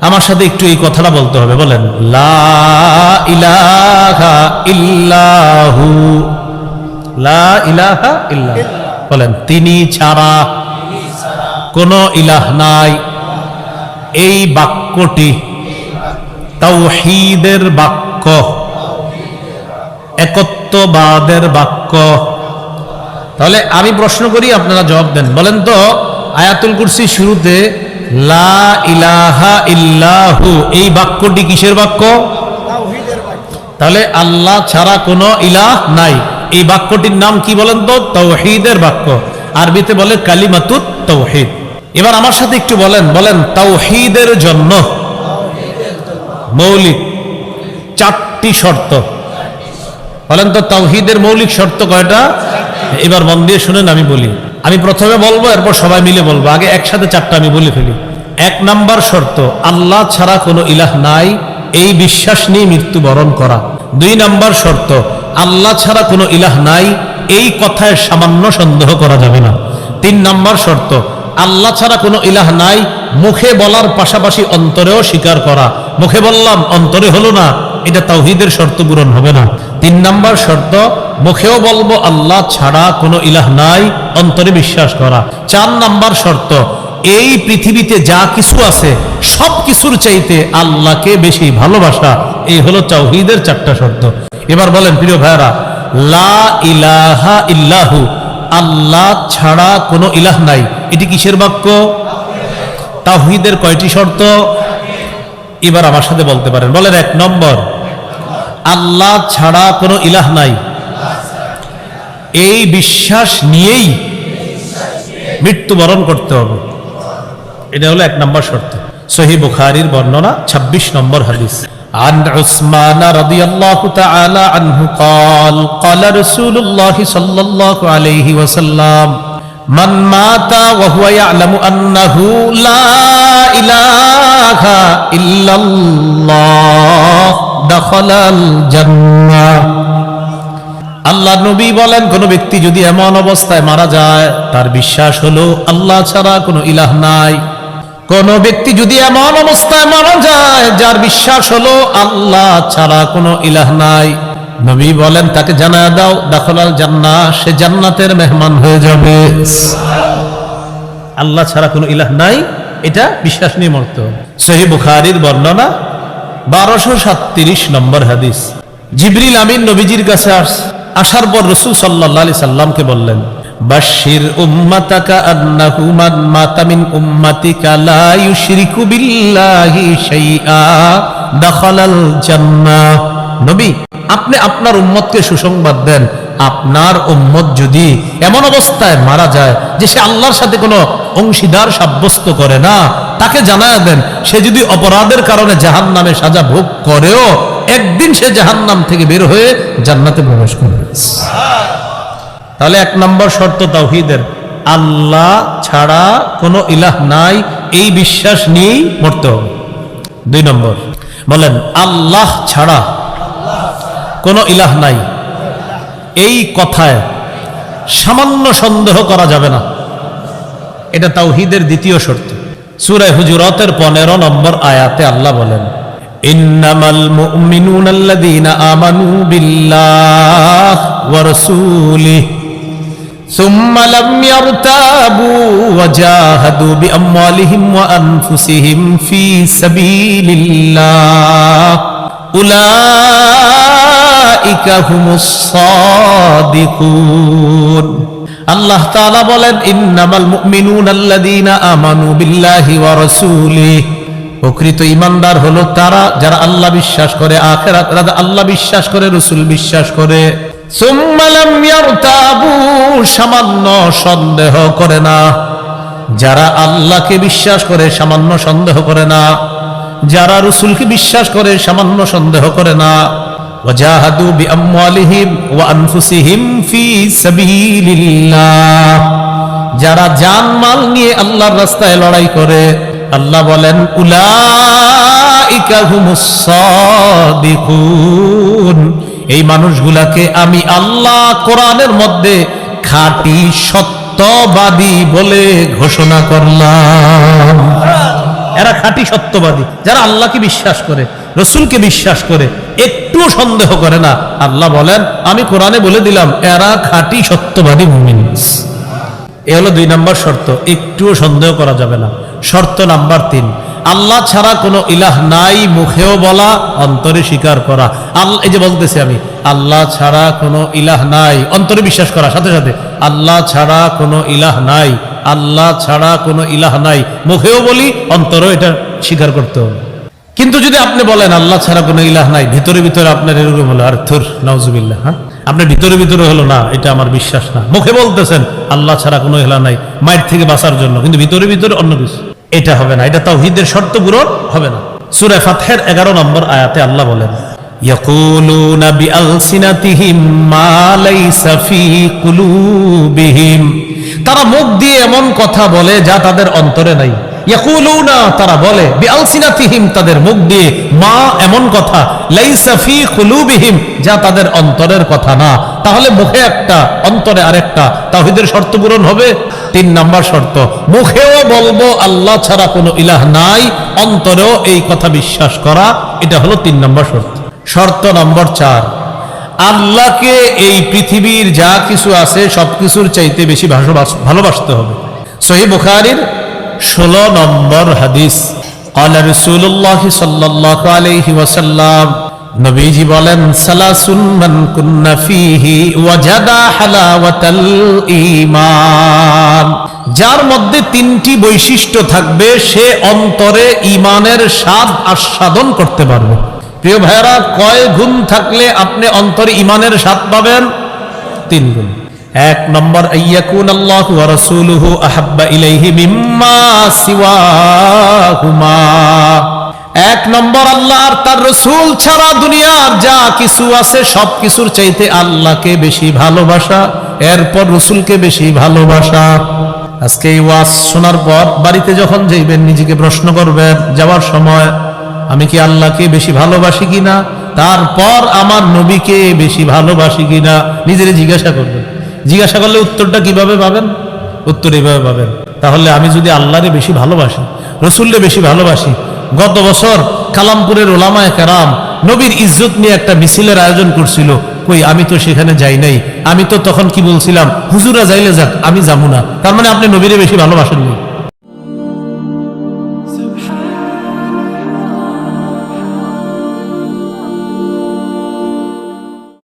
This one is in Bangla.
আমার সাথে একটু এই কথাটা বলতে হবে, বলেন লা ইলাহা ইল্লাহু, লা ইলাহা ইল্লাহু, বলেন তিনি ছাড়া কোনো ইলাহ নাই। এই বাক্যটি তাওহীদের বাক্য, একত্ববাদের বাক্য। তাহলে আমি প্রশ্ন করি, আপনারা জবাব দেন। বলেন তো আয়াতুল কুরসি শুরুতে লা ইলাহা ইল্লাহু এই বাক্যটি কিসের বাক্য? তাওহীদের বাক্য। তাহলে আল্লাহ ছাড়া কোনো ইলাহ নাই, এই বাক্যটির নাম কি বলেন তো? তাওহীদের বাক্য, আরবিতে বলে কালিমাতুত তাওহীদ। এবার আমার সাথে একটু বলেন, বলেন তাওহীদের জন্য মৌলিক চারটি শর্ত। বলেন তো তাওহীদের মৌলিক শর্ত কয়টা? এবার মন দিয়ে শুনেন, আমি বলি। আমি প্রথমে বলবো, এরপর সবাই মিলে বলবো। আগে একসাথে চারটা আমি বলে ফেলি। 1 নাম্বার শর্ত, আল্লাহ ছাড়া কোনো ইলাহ নাই, এই বিশ্বাস নিয়ে মৃত্যুবরণ করা। 2 নাম্বার শর্ত, আল্লাহ ছাড়া কোনো ইলাহ নাই, এই কথায় সামান্য সন্দেহ করা যাবে না। 3 নাম্বার শর্ত, আল্লাহ ছাড়া কোনো ইলাহ নাই মুখে বলার পাশাপাশি অন্তরেও স্বীকার করা। মুখে বললাম, অন্তরে হলো না, এটা তাওহীদের শর্ত পূরণ হবে না। 3 নাম্বার শর্ত, মুখেও বলবো আল্লাহ ছাড়া কোনো ইলাহ নাই, অন্তরে বিশ্বাস করা। 4 নাম্বার শর্ত, এই পৃথিবীতে যা কিছু আছে সব কিছুর চাইতে আল্লাহকে বেশি ভালোবাসা। এই হলো তাওহীদের 4টা শর্ত। এবার বলেন প্রিয় ভাইরা, লা ইলাহা ইল্লাহু, আল্লাহ ছাড়া কোনো ইলাহ নাই, এটি কিসের বাক্য? তাওহীদের কয়টি শর্ত? এবার আমার সাথে বলতে পারেন, বলেন 1 নম্বর, আল্লাহ ছাড়া কোনো ইলাহ নাই, এই বিশ্বাস নিয়েই মৃত্যুবরণ করতে হবে। এটা হলো 1 নম্বর শর্ত। সহিহ বুখারীর বর্ণনা 26 নম্বর হাদিস। عن عثمان رضي الله تعالى عنه قال قال رسول الله صلى الله عليه وسلم من مات وهو يعلم أنه لا إله إلا الله دخل الجنة। আল্লাহ নবী বলেন, কোন ব্যক্তি যদি এমন অবস্থায় মারা যায় তার বিশ্বাস হলো আল্লাহ ছাড়া কোনো ইলাহ নাই, কোন ব্যক্তি যদি এমন অবস্থায় মারা যায় যার বিশ্বাস হলো আল্লাহ ছাড়া কোনো ইলাহ নাই, নবী বলেন তাকে জানায়া দাও দাখলাল জান্নাহ, সে জান্নাতের মেহমান হয়ে যাবে। আল্লাহ ছাড়া কোনো ইলাহ নাই, এটা বিশ্বাস নিয়ে মরতে হবে। সহিহ বুখারীর বর্ণনা 1237 নম্বর হাদিস। জিবরিল আমিন নবীজির কাছে আসার পর রাসূল সাল্লাল্লাহু আলাইহি সাল্লামকে বললেন, বাশশির উম্মাতাকা আন্নাহু মান মাতা মিন উম্মাতিকা লা ইউশরিকু বিল্লাহি শাইআ দাখালাল জান্নাহ। নবী, আপনি আপনার উম্মতকে সুসংবাদ দেন, আপনার উম্মত যদি এমন অবস্থায় মারা যায় যে সে আল্লাহর সাথে কোনো অংশীদার সাব্যস্ত করে না, তাকে জানায়া দেন সে যদি অপরাধের কারণে জাহান্নামে সাজা ভোগ করেও একদিন সে জাহান্নাম থেকে বের হয়ে জান্নাতে প্রবেশ করবে। তাহলে 1 নম্বর শর্ত তাওহীদের, আল্লাহ ছাড়া কোনো ইলাহ নাই, এই বিশ্বাস নিয়েই মরতে হবে। 2 নম্বর, বলেন আল্লাহ ছাড়া কোনো ইলাহ নাই, এই কথায় সামান্য সন্দেহ করা যাবে না, এটা তাওহীদের 2য় শর্ত। সূরা হুজুরাতের 15 নম্বর আয়াতে আল্লাহ বলেন, ইন্নামাল মুমিনুনা আল্লাযীনা আমানু বিল্লাহি ওয়া রাসূলিহি সুম্মা লাম ইয়ারতাবু ওয়া জাহাদু বিআমওয়ালিহিম ওয়া আনফুসিহিম ফি সাবিলিল্লাহ উলাইকা হুমুস সাদিকুন। আল্লাহ তাআলা বলেন, ইন্নামাল মুমিনুনা আল্লাযীনা আমানু বিল্লাহি ওয়া রাসূলিহি, প্রকৃত ঈমানদার হলো তারা যারা আল্লাহ বিশ্বাস করে, আখিরাত আল্লাহ বিশ্বাস করে, রাসূল বিশ্বাস করে। সুম্মা লাম ইয়ারতাবু, সামান্য সন্দেহ করে না, যারা আল্লাহকে বিশ্বাস করে সামান্য সন্দেহ করে না, যারা রাসূলকে বিশ্বাস করে সামান্য সন্দেহ করে না। ওয়াজাহাদু বিআমওয়ালিহিম ওয়া আনফুসিহিম ফি সাবিলিল্লাহ, যারা জানমাল নিয়ে আল্লাহর রাস্তায় লড়াই করে। আল্লাহ বলেন, উলাইকা হুমুস সাদিকুন, এই মানুষগুলাকে আমি আল্লাহ কোরআনের মধ্যে খাঁটি সত্যবাদী বলে ঘোষণা করলাম। এরা খাঁটি সত্যবাদী, যারা আল্লাহকে বিশ্বাস করে, রসুলকে বিশ্বাস করে, একটুও সন্দেহ করে না। আল্লাহ বলেন, আমি কোরআনে বলে দিলাম এরা খাঁটি সত্যবাদী মুমিন। এ হলো 2 নম্বর শর্ত, একটুও সন্দেহ করা যাবে না। শর্ত নাম্বার 3, আল্লাহ ছাড়া কোনো ইলাহ নাই, মুখেও বলা, অন্তরে স্বীকার করা। আল্লাহ, এই যে বলতেছি আমি, আল্লাহ ছাড়া কোনো ইলাহ নাই, অন্তরে বিশ্বাস করা, সাথে সাথে আল্লাহ ছাড়া কোনো ইলাহ নাই, আল্লাহ ছাড়া কোনো ইলাহ নাই, মুখেও বলি, অন্তরেও এটা স্বীকার করতে হবে। কিন্তু যদি আপনি বলেন আল্লাহ ছাড়া কোনো ইলাহ নাই, ভিতরে ভিতরে আপনার এরকম হলো, আর থুর নাউজুবিল্লাহ, হ্যাঁ, আপনার ভিতরে ভিতরে হলো না, এটা আমার বিশ্বাস না। মুখে বলতেছেন আল্লাহ ছাড়া কোনো ইলাহ নাই মায়ের থেকে বাঁচার জন্য, কিন্তু ভিতরে ভিতরে অন্য কিছু, এটা হবে না, এটা তাওহীদের শর্ত পূরণ হবে না। সূরা ফাতহের 11 নম্বর আয়াতে আল্লাহ বলেন, ইয়াকুলুনা বিআলসিনাতিহিম মা লাইসা ফি কুলুবিহিম, তারা মুখ দিয়ে এমন কথা বলে যা তাদের অন্তরে নাই। ইয়াকুলুনা, তারা বলে, বিআলসিনাতিহিম, তাদের মুখ দিয়ে, মা, এমন কথা, লাইসা ফি কুলুবিহিম, যা তাদের অন্তরের কথা না। তাহলে মুখে একটা, অন্তরে আরেকটা, তাওহীদের শর্ত পূরণ হবে। 3 নম্বর শর্ত, মুখেও বলবো আল্লাহ ছাড়া কোনো ইলাহ নাই, অন্তরেও এই কথা বিশ্বাস করা, এটা হলো 3 নম্বর শর্ত। শর্ত নম্বর 4, আল্লাহকে এই পৃথিবীর যা কিছু আছে সবকিছুর চাইতে বেশি ভালোবাসতে হবে। সহিহ বুখারীর 16 নম্বর হাদিস, ক্বালা রাসূলুল্লাহ সাল্লাল্লাহু আলাইহি ওয়াসাল্লাম, নবীজি বলেন, সালাসুন মান কুন্না ফীহি ওয়াজাদা হালাওয়াতাল ঈমান, যার মধ্যে 3টি বৈশিষ্ট্য থাকবে সে অন্তরে ঈমানের স্বাদ আস্বাদন করতে পারবে। প্রিয় ভাইরা, কয় গুণ থাকলে আপনি অন্তরে ঈমানের স্বাদ পাবেন? 3 গুণ। 1 নম্বর, আইয়াকুন আল্লাহু ওয়া রাসূলুহু আহাব্বা ইলাইহি মিম্মা সিওয়াহুমা, 1 নম্বর, আল্লাহ আর তার রাসূল ছাড়া দুনিয়ার যা কিছু আছে সব কিছুর চাইতে আল্লাহকে বেশি ভালোবাসা, এরপর রাসূলকে বেশি ভালোবাসা। আজকে এই ওয়াজ শোনার পর বাড়িতে যখন যাইবেন নিজেকে প্রশ্ন করবেন যাওয়ার সময়, আমি কি আল্লাহকে বেশি ভালোবাসি কিনা, তারপর আমার নবীকে বেশি ভালোবাসি কিনা, নিজেরে জিজ্ঞাসা করবেন। জিজ্ঞাসা করলে উত্তরটা কিভাবে পাবেন? উত্তর এইভাবে পাবেন, তাহলে আমি যদি আল্লাহরে বেশি ভালোবাসি, রসুলরে বেশি ভালোবাসি। গত বছর কালামপুরের ওলামায়ে কেরাম নবীর ইজ্জত নিয়ে একটা মিছিলের আয়োজন করছিল, কই আমি তো সেখানে যাই নাই। আমি তো তখন কি বলছিলাম, হুজুরা যাইলে যাক, আমি যাবো না। তার মানে আপনি নবীরে বেশি ভালোবাসেননি।